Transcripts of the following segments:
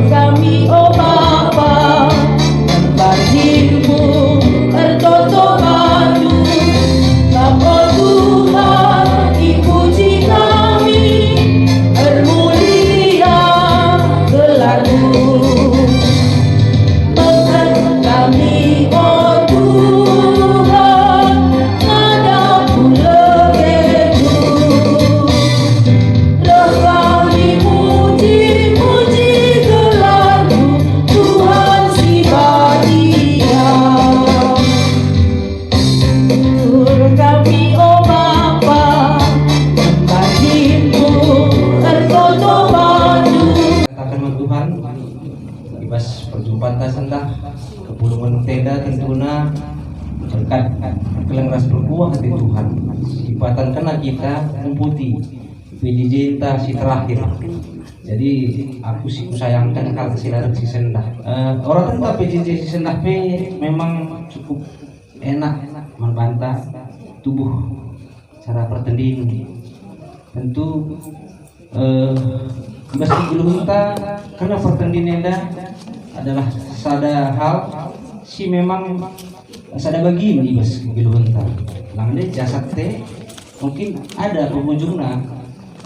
kami oh Bapa, Bapakmu tertutup maju. Bapa Tuhan dipuji kami, bermulia gelar-Mu. Pekan kami oh Tuhan, ngadap-Mu lebih-Mu. Engkau dipuji, puji gelar-Mu, Tuhan si bahagia. Tur kami oh Bapa, bagimu tertutup maju. Katakan Tuhan, ibas perjumpaan tasendah kepulungan tenda tentuna berkat kelang ras berbuah hati Tuhan. Sifatan kena kita memputi PJJ entah si terakhir. Jadi aku sih sayangkan kalau silarak si sendah. Orang tentang PJJ si sendah P memang cukup enak membantah tubuh cara pertandingan. Tentu meski belum karena pertandingan adalah sada hal si memang sada bagi nih bas belum langnya jasad teh mungkin ada pengunjungnya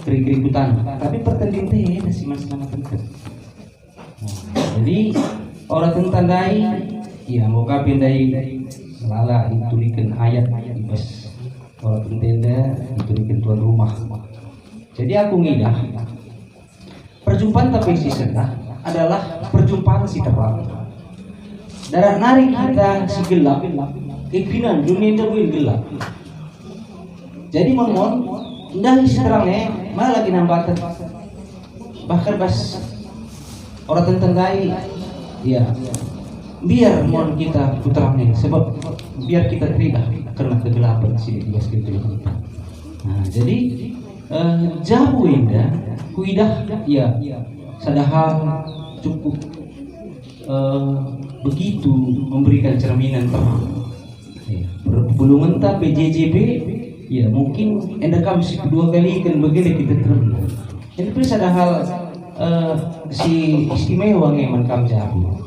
keributan tapi pertandingan teh masih masalah penting. Jadi orang tentandai ya mau kapindai selala ditulikan ayat bas orang tenda ditulikan tuan rumah. Jadi aku ngidah perjumpaan tapi si sendah adalah perjumpaan si terang. Darah nari kita si gelap, ikinan dunia itu gelap. Jadi mohon indah si terangnya malah lagi nambah bahkan bas orang tentanggai ya biar mohon kita puterangnya sebab biar kita teriak karena kegelapan si di bas kegelapan. Nah jadi jauh indah kuidah ya sadahal cukup begitu memberikan cerminan terang ya, berpulungan tak PJJB ya mungkin anda kami si kedua kali kan begini kita terang jadi itu sadahal si istimewa ngeman kami jabu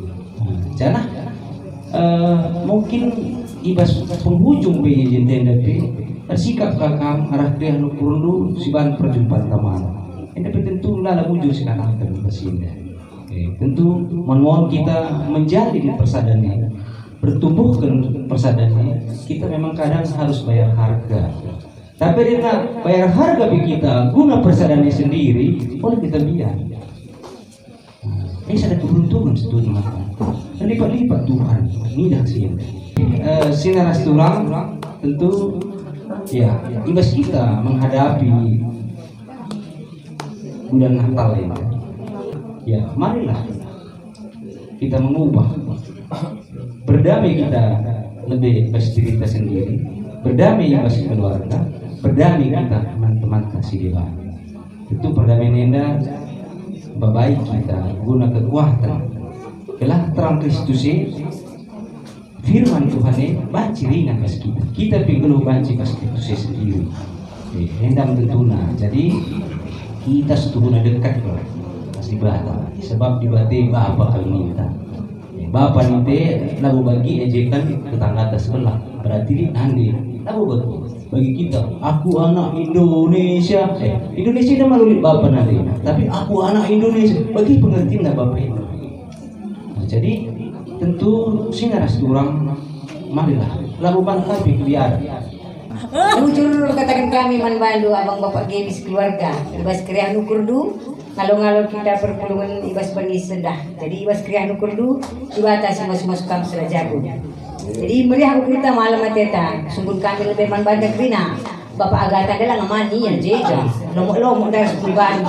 janah mungkin ibas penghujung PJJB bersikap kakam arah dia nukurundu si bahan perjumpaan teman. Ini tentu lah wujud si anak terbesinda. Tentu mohon kita menjadi di persadannya, bertumbuhkan persadannya. Kita memang kadang harus bayar harga. Tapi dengan bayar harga bagi kita guna persadannya sendiri, boleh kita biar. Ini ada keberuntungan setuju dan lipat-lipat Tuhan. Ini dah sih. Sinaras tulang tentu. Ya, ibas kita menghadapi bulan Natal ini. Ya, marilah kita mengubah, berdamai kita lebih bas diri kita sendiri, berdamai bas keluarga, berdamai kita teman-teman kasih dewa. Itu perdamaian anda, baik kita guna kekuatan, kelah terang Kristus firman Tuhan ini banci ringan pas kita pinggul banci pas itu sendiri hendam tentuna jadi kita setuhuna dekat pasti bata sebab dibati Bapak kali kita Bapak nite lalu bagi ejekan tetangga sebelah berarti di andi lalu bagi kita aku anak Indonesia Indonesia itu malu Bapak nanti tapi aku anak Indonesia bagi pengertian Bapak itu jadi tentu sinaras turang marilah lakukan kami biar Jujur katakan kami manbandu abang bapak gemis keluarga ibas kriah nukurdu ngalo-ngalo kita perpulungan ibas bani sedah jadi ibas kriah nukurdu dibatasi mas-mas kam selah jago jadi meriah aku kita malam ateta sungguh kami lebih manbandu krina bapak agata adalah ngamani yang jeja lomok-lomok dari sepuluhan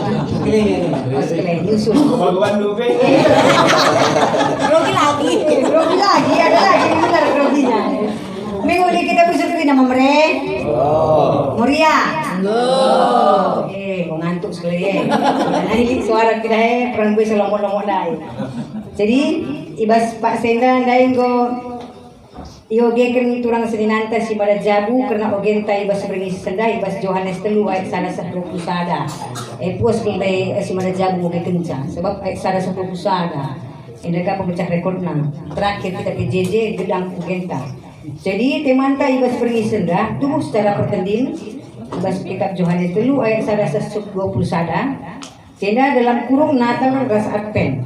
sekalian nyusul grogi lagi ada lagi benar groginya minggu ini kita bisa kiri nama mereka Muria mau ngantuk sekali ini suara kita perang gue selomok-lomok dah jadi ibas Pak Senda ndain go Iogekan turang seninanta si pada jabu karena ogenta ibas beringis senda ibas Yohanes telu ayat sana 10 pusada. Puas kembali si pada jabu ke kenca sebab ayat sana 10 pusada. Indaka pemecah rekor nang. Terakhir kita PJJ gedang ogenta. Jadi temanta ibas beringis senda tubuh secara pertendin ibas kitab Yohanes telu ayat sana 10 pusada. Cenda dalam kurung Natal ras Advent.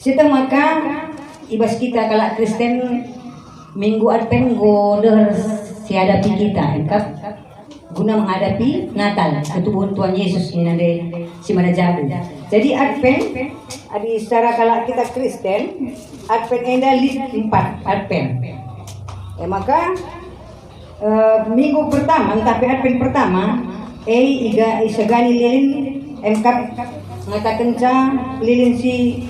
Sita maka ibas kita kalak Kristen Minggu Advent goder hadapi kita engkap guna menghadapi Natal ketubuhan Tuhan Yesus ini nanti si mana jabu. Jadi Advent adi secara kalau kita Kristen Advent enda list 4 Advent. Maka minggu pertama tapi Advent pertama iga isagani lilin engkap ngatakan ca lilin si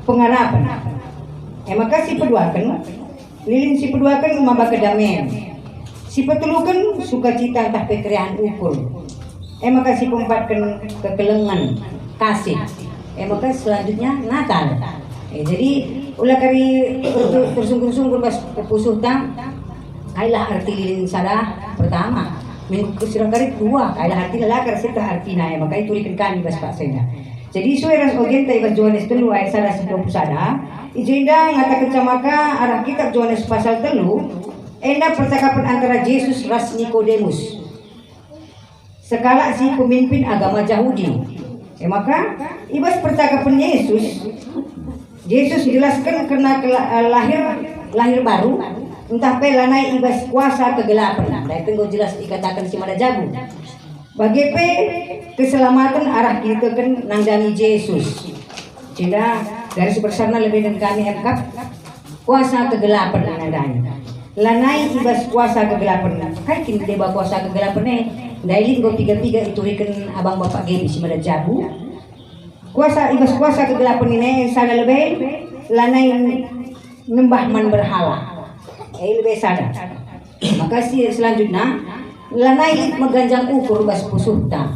pengharapan. Maka si peduakan lilin si peduakan maba kedamaian. Si petulukan sukacita entah pekerian ukur. Maka si pempatkan kekelengan kasih. Maka selanjutnya Natal. Jadi ulah kari tersungkur-sungkur pas kepusuh tang. Kailah arti lilin sadah pertama. Minggu kesirang kari dua. Kailah arti lalakar serta artina. Maka itu ikan kami bas pak senda. Jadi suara ogenta ibas Yohanes telu ayat salah 10 pusada. Ijenda ngatakan camaka arah kitab Yohanes pasal telu enda percakapan antara Yesus ras Nikodemus sekala si pemimpin agama Yahudi. Maka ibas percakapan Yesus jelaskan karena lahir baru entah pelanai ibas kuasa kegelapan. Nah itu jelas dikatakan si mana jabu. Bagi keselamatan arah kita kan nandani Yesus. Tidak dari sebersama lebih dan kami engkap kuasa kegelapan nandani. Lanai ibas kuasa kegelapan. Kai kini deba kuasa kegelapan dailin go tiga itu ikan abang bapak Gebi si mana jabu. Kuasa ibas kuasa kegelapan ini sana lebih lanai nembah man berhala. Lebih sadar. Maka selanjutnya lanai mengganjang ukur bas pusuhta.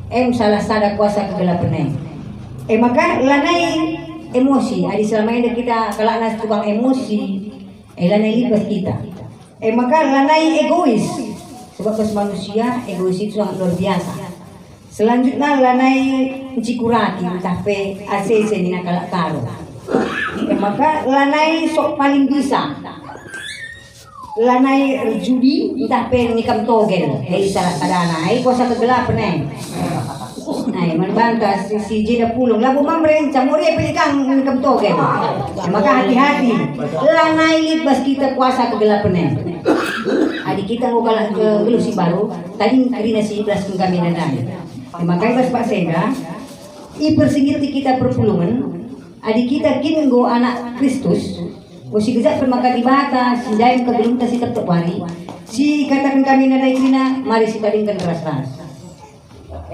Salah sada kuasa kegelapan. Maka lanai emosi. Adi selama ini kita kalau nas tukang emosi. Lanai libat kita. Maka lanai egois. Sebab bas manusia egois itu sangat luar biasa. Selanjutnya lanai cikurati tapi ACC ni nakalak karo. Maka lanai sok paling bisa. Lanai judi entah pen nikam togel salah kadana kuasa kegelapan membantah si jeda pulung labu mamreng camuri pelikang nikam togel. Maka hati-hati lanai libas kita kuasa kegelapan adik kita mau kalah ke gelusi baru tadi karina si iblas kami nanai. Maka ibas Pak Senda ipersingiti kita perpulungan adik kita kini go anak Kristus. Si gejak permaka di bata, si daim kebelum si tetap wari. Si katakan kami nadai kina, mari si talingkan keras-keras.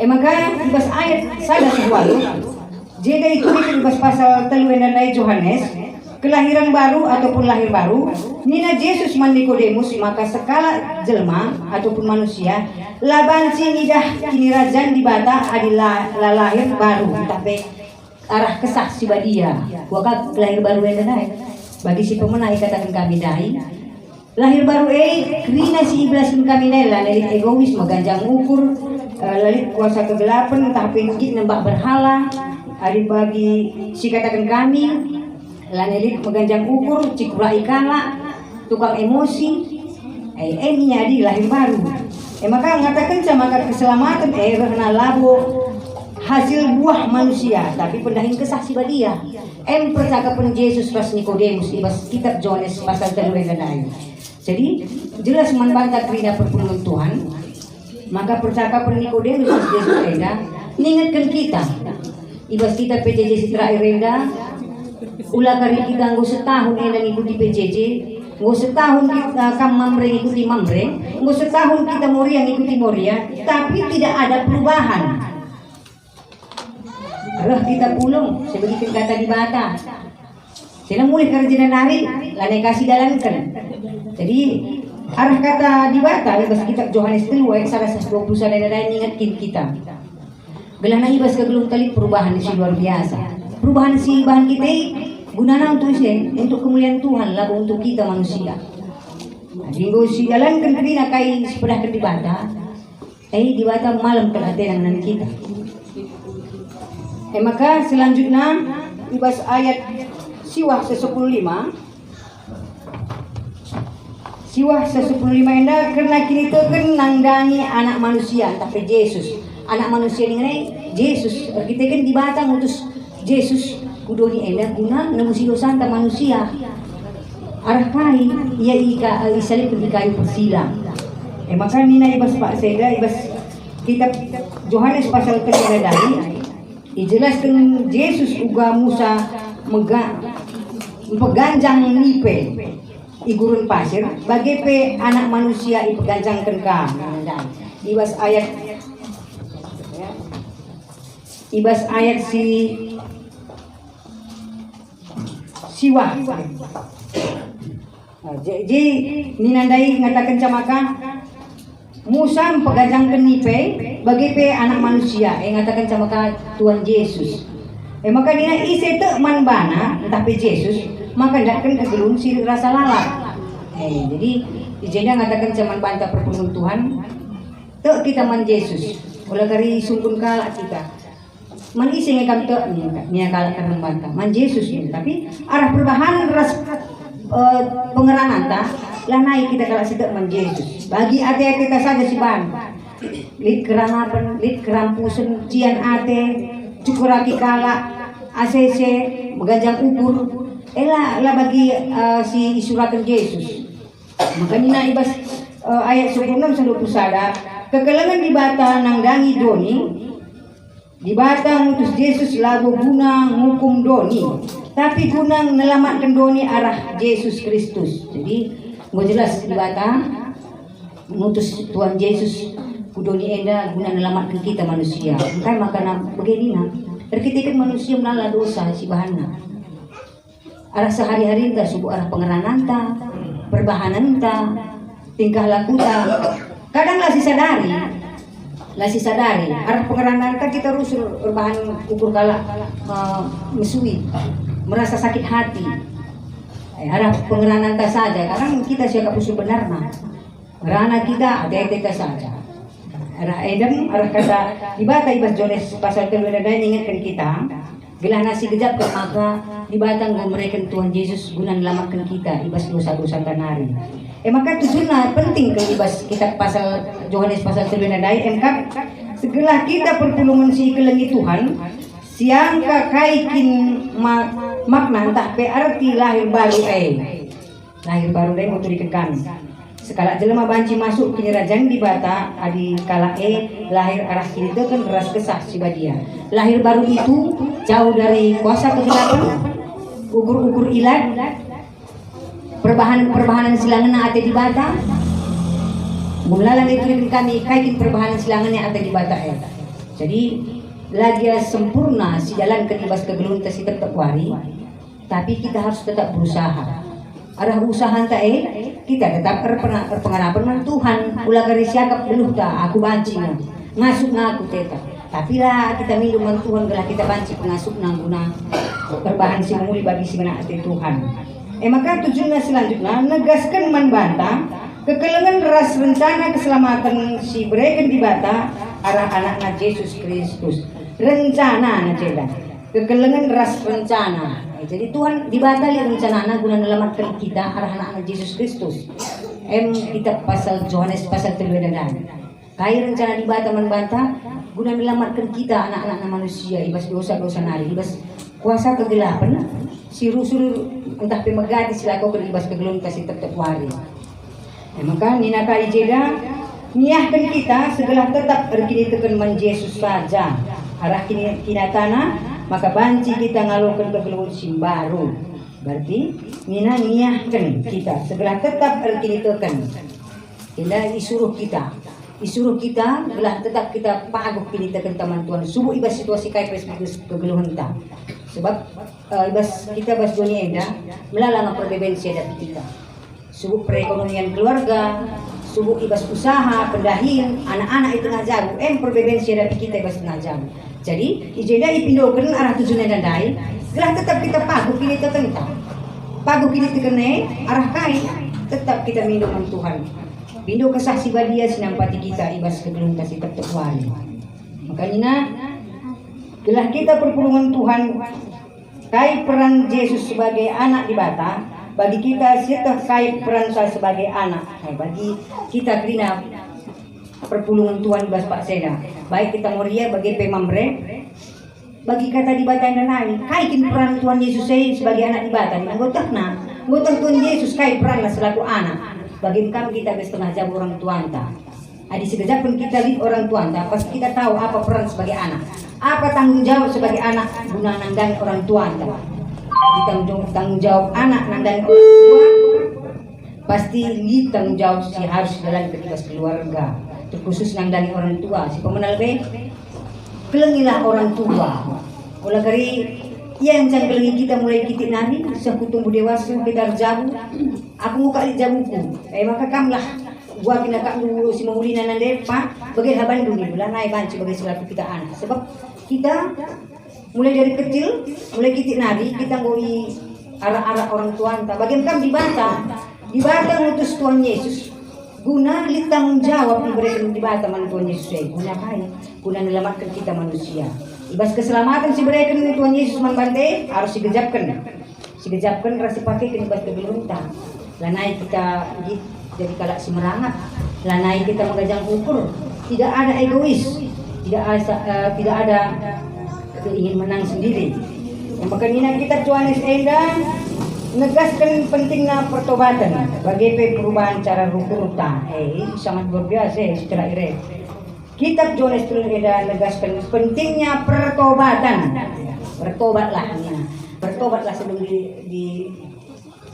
Maka ibas ayat sada sebualu. Jeda itu ibas pasal telu nadai Yohanes, kelahiran baru ataupun lahir baru. Nina Yesus man Nikodemus maka sekala jelma ataupun manusia laban si nidah kini rajan di bata adalah lahir baru. Tapi arah kesah si badia. Wakak lahir baru nadai. Bagi si pemenang katakan kami dai lahir baru krina si iblis kami dai lalit egois maganjang ukur lalit kuasa kegelapan tapi ngit nembak berhala hari bagi si katakan kami lalit maganjang ukur cikura ikala tukang emosi ini adi lahir baru maka mengatakan sama keselamatan rehna labo hasil buah manusia tapi pendahin kesaksi badia percakapan Yesus pas Nikodemus ibas kitab Yohanes pasal 3 dan jadi jelas membantah kerina perpulungan Tuhan. Maka percakapan Nikodemus Yesus renda mengingatkan kita ibas kita PJJ Sitra renda ulah kari kita nggo setahun ngikuti PJJ nggo setahun kita kam mamre ngikuti mamre nggo setahun kita moria ngikuti moria tapi tidak ada perubahan. Roh kita pulung sebegitu kata di bata. Sila mulai kerja nari lanai kasih dalankan. Jadi arah kata di bata ibas kitab Yohanes 3 ayat 120 dan ingatkin kita. Gelana ibas kegelung kali perubahan si luar biasa. Perubahan si bahan kita gunanya untuk sih, untuk kemuliaan Tuhan lah, untuk kita manusia. Minggu si jalan kan kedina kai sepedah ke di bata, di bata malam perhatian dengan kita. Maka selanjutnya ibas ayat Siwah 115. Siwah 115 enda karena kini teken nangdangi anak manusia tapi Yesus. Anak manusia ini Yesus. Kita kan di bata ngutus Yesus kudoni enda guna nemusi dosa manusia. Arah kai ia isalip di kayu persilang. Maka nina ibas Pak Seda ibas kitab Yohanes pasal ke-3 dari dijelaskan Yesus uga Musa peganjang nipe igurun pasir bagi pe anak manusia ipeganjangkan ka. Ibas ayat Siwah. Jadi ninandai ngatakan camaka Musa pegajangkan nipe bagi pe anak manusia ngatakan camaka Tuhan Yesus. Maka dina isi te man bana tapi Yesus maka ndakkan kegelun si rasa lalak. Jadi ijenya ngatakan caman banta perpulungan Tuhan te kita man Yesus. Oleh kari sungkun kala kita. Man isi ngekam te nia kala karena banta man Yesus tapi arah perubahan ras pengeranan ta lah naik kita kalau sedek man Yesus bagi ate kita saja si ban lit keranapan lit kerampusan cian ate cukuraki kala ACC megajang ukur lah bagi si suratan Yesus makanya ibas ayat 16 sampai pusada kekelengan di bata nangdangi doni di bata ngutus Yesus lagu guna ngukum doni tapi guna nelamatkan doni arah Yesus Kristus. Jadi mau jelas di bata ngutus Tuhan Yesus kudoni enda guna nelamatkan kita manusia. Bukan makana begini nah. Terkita kan manusia menala dosa si bahana. Arah sehari-hari entah subuh arah pengeranan ta, perbahanan ta, tingkah laku ta. Kadang lah si sadari arah pengeranan ta kita rusul berbahan ukur kala mesui merasa sakit hati arah pengeranan ta saja karena kita siapa usul benarna karena kita ada saja arah edem arah kata ibata ibas Jones pasal 3 ingatkan kita gelah nasi gejap ke maka dibatang memberikan Tuhan Yesus guna menyelamatkan kita ibas dosa-dosa tanari. Maka tujuannya penting ke ibas kita pasal Yohanes pasal 3 MK segala kita pertulungan si kelengi Tuhan siang kakaikin makna entah pe arti lahir baru lahir baru mau turikan kami sekala jelema banci masuk ke kerajaan di bata adi kala lahir arah kiri itu kan ras kesah si badia lahir baru itu jauh dari kuasa kegelapan ukur-ukur ilat perbahanan silangan ate di bata mulalan itu kami kaitin perbahanan silangan yang ate di bata jadi lagi sempurna si jalan ke ibas kegelun si tetap wari tapi kita harus tetap berusaha arah usaha ta kita tetap berpengarapan Tuhan ulah kari siakap beluh ta aku banci ngasuk ngaku teta tapi lah kita minum Tuhan gelah kita banci pengasuk nang guna perbahan si muli bagi si menaati Tuhan. Maka tujuannya selanjutnya negaskan man banta kekelengan ras rencana keselamatan si bereken di bata arah anaknya Yesus Kristus rencana najela kekelengan ras rencana. Jadi Tuhan di bata li rencana guna menyelamatkan kita arah anaknya Yesus Kristus. Kita pasal Yohanes pasal 3 kai rencana di bata man banta guna menyelamatkan kita anak-anak manusia ibas dosa-dosa nari ibas kuasa kegelapan si rusul entah pemegati silaku kelibas kegelun kasih tetap wari. Maka nina kai jeda niahkan kita segala tetap berkini tekan man Yesus saja arah kini kinatana maka banci kita ngalokan kegelun simbaru berarti nina niahkan kita segala tetap berkini tekan tidak disuruh kita belah tetap kita pagok kini tekan teman Tuhan subuh ibas situasi kai perspektif kegeluhan ta sebab ibas kita bas dunia enda melalang perbebensi dari kita subuh perekonomian keluarga subuh ibas usaha pendahin anak-anak itu ngajaru perbebensi dari kita ibas ngajaru Jadi ijeda ipindokan arah tujuannya dandai, gelah tetap kita pagu kini tertentang. Pagu kini terkene arah kai, tetap kita mindokan Tuhan. Bindo kesaksi badia sinampati kita ibas kegelung kasih tertuan. Makanya gelah kita perpulungan Tuhan, kai peran Yesus sebagai anak di bata, bagi kita serta kai peran saya sebagai anak. Bagi kita kerina perpulungan Tuhan ibas Pak Seda, baik kita moria bagi pemambre, bagi kata di bata dan lain, kai kin peran Tuhan Yesus saya sebagai anak di bata, anggota Tuhan Yesus kai peran selaku anak. Bagi kami kita setengah jam orang tuan ta. Adi sekejap pun kita lihat orang tuan ta, pasti kita tahu apa peran sebagai anak, apa tanggung jawab sebagai anak guna nandang orang tuan ta. Tanggung jawab anak nandang orang tua, pasti lihat tanggung jawab si harus dalam ketika keluarga, terkhusus nandang orang tua. Si pemenal be, kelengilah orang tua. Oleh kari yang jangan kelengi kita mulai kita nari, sehingga tumbuh dewasa kita jauh. Aku muka di jamuku, maka kamlah gua kena kak dulu si mengulina nande pak, bagai haban dulu bulan naik banci bagai selaku kita anak. Sebab kita mulai dari kecil, mulai kita nari, kita ngoi arah-arah orang tua entah. Bagaimana di bata ngutus Tuhan Yesus, guna li tanggung jawab diberikan di bata man Tuhan Yesus, guna kaya, guna menyelamatkan kita manusia. Ibas keselamatan si berikan Tuhan Yesus man bante harus digejapkan rasa pakai ke ibas kegelunta. Lanai kita jadi kalak semerangat, lanai kita mengajang ukur, tidak ada egois, tidak ada ingin menang sendiri. Yang makanya kita Tuhanis Enda negaskan pentingnya pertobatan bagi perubahan cara hukum sangat luar biasa secara ire. Kitab Johannes Enda negaskan pentingnya pertobatan. Bertobatlah sebelum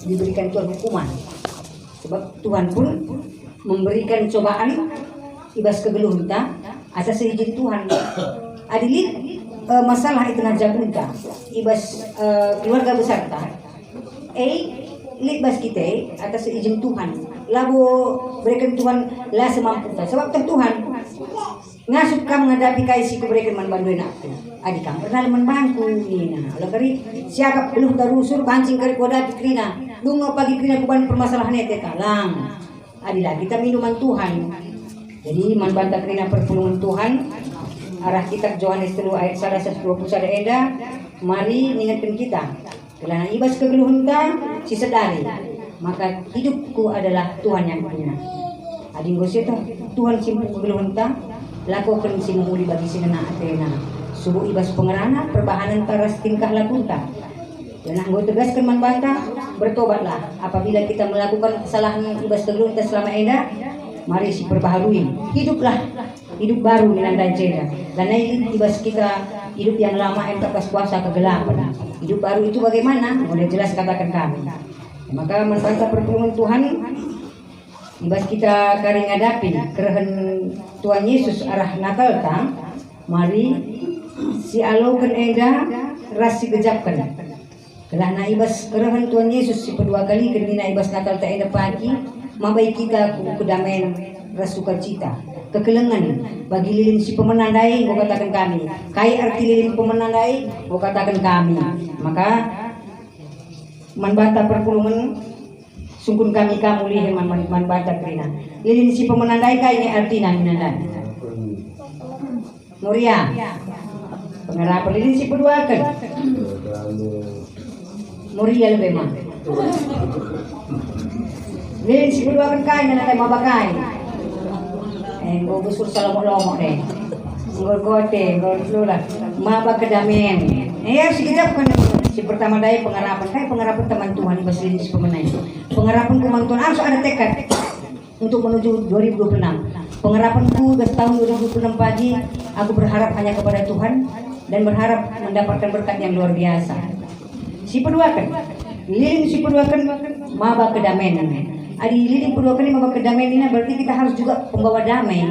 diberikan Tuhan hukuman. Sebab Tuhan pun memberikan cobaan ibas kegeluh kita atas izin Tuhan. Adilit masalah itu najak kita ibas keluarga besar ta. Libas kita atas izin Tuhan. Lalu berikan Tuhan lah semampu ta. Sebab Tuhan ngasuk kamu menghadapi kaisi kuberikan manbantuin aku. Adik kamu pernah membantu ini. Lalu kari siapa belum terusur pancing kari koda pikrina. Lungo pagi krina kuban permasalahan itu kalang. Adilah kita minuman Tuhan. Jadi manbanta krina perpulungan Tuhan. Arah kitab Johannes 3 ayat 121 enda. Mari ingatkan kita. Kelana ibas kegeluhan si sedari. Maka hidupku adalah Tuhan yang punya. Ading goseta Tuhan simpu kegeluhan lakukan si muli bagi si nena atena. Subuh ibas pengerana perbahanan taras tingkah lakunta. Dan anggo tegaskan manbanta, bertobatlah apabila kita melakukan kesalahan ibas kegeluhan selama enda. Mari si perbaharui, hiduplah hidup baru dengan dajeda. Dan ibas kita hidup yang lama yang terpas kuasa kegelapan. Hidup baru itu bagaimana? Boleh jelas katakan kami. Maka manbanta perpulungan Tuhan ibas kita kari ngadapi kerahan Tuhan Yesus arah Natal ta. Mari si alokan enda rasi gejapkan. Kelana ibas kerahan Tuhan Yesus si kedua kali kendina ibas Natal ta enda pagi mabai kita kedamaian rasuka cita kekelengan bagi lilin si pemenandai gua katakan kami kai arti lilin pemenandai gua katakan kami. Maka manbanta perpulungan sungkun kami kamu lihat manbanta krina lilin si pemenandai kai ini artina minandai Muria pengarapan lilin si kedua kan Muria lebih mah lilin si kedua kan kai nanti mabakai gue busur salomok-lomok deh ngor-gote ngor-lulah mabak kedamaian si kejap kan si pertama daya pengharapan teman Tuhan ibas lilin si pemenai pengharapan kumang Tuhan harus ada tekad untuk menuju 2026. Pengharapanku dari tahun 2026 pagi aku berharap hanya kepada Tuhan dan berharap mendapatkan berkat yang luar biasa. Si peduakan lilin si peduakan mabak kedamaian. Adi lilin peduakan ini mabak kedamaian ini berarti kita harus juga pembawa damai.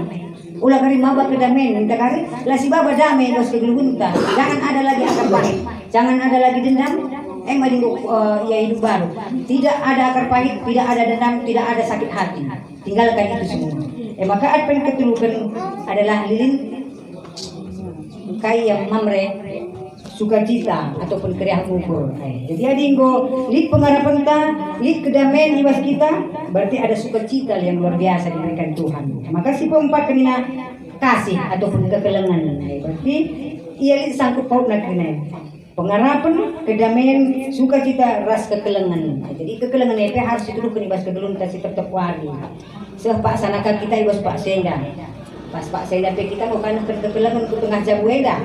Ulah kari mabak kedamaian kita kari lah si baba damai dos kegelunta. Jangan ada lagi akar pahit, jangan ada lagi dendam. Madingo ya hidup baru. Tidak ada akar pahit, tidak ada dendam, tidak ada sakit hati. Tinggalkan itu semua. Maka apa yang ketulukan adalah lilin kai yang mamre sukacita ataupun keriah ukur. Jadi adinggo lik pengharapan ta, lik kedamaian ibas kita, berarti ada sukacita yang luar biasa diberikan Tuhan. Makasih pompat kenina kasih ataupun kekelengan. Berarti ia lik sangkut paut nak kena. Pengharapan, kedamaian, sukacita, ras kekelengan. Jadi kekelengan itu harus dituduhkan ibas kegelun kasih tetap wari. Pak sanakan kita ibas Pak Senda. Pas Pak Senda kita bukan kekelengan ke tengah jabu eda.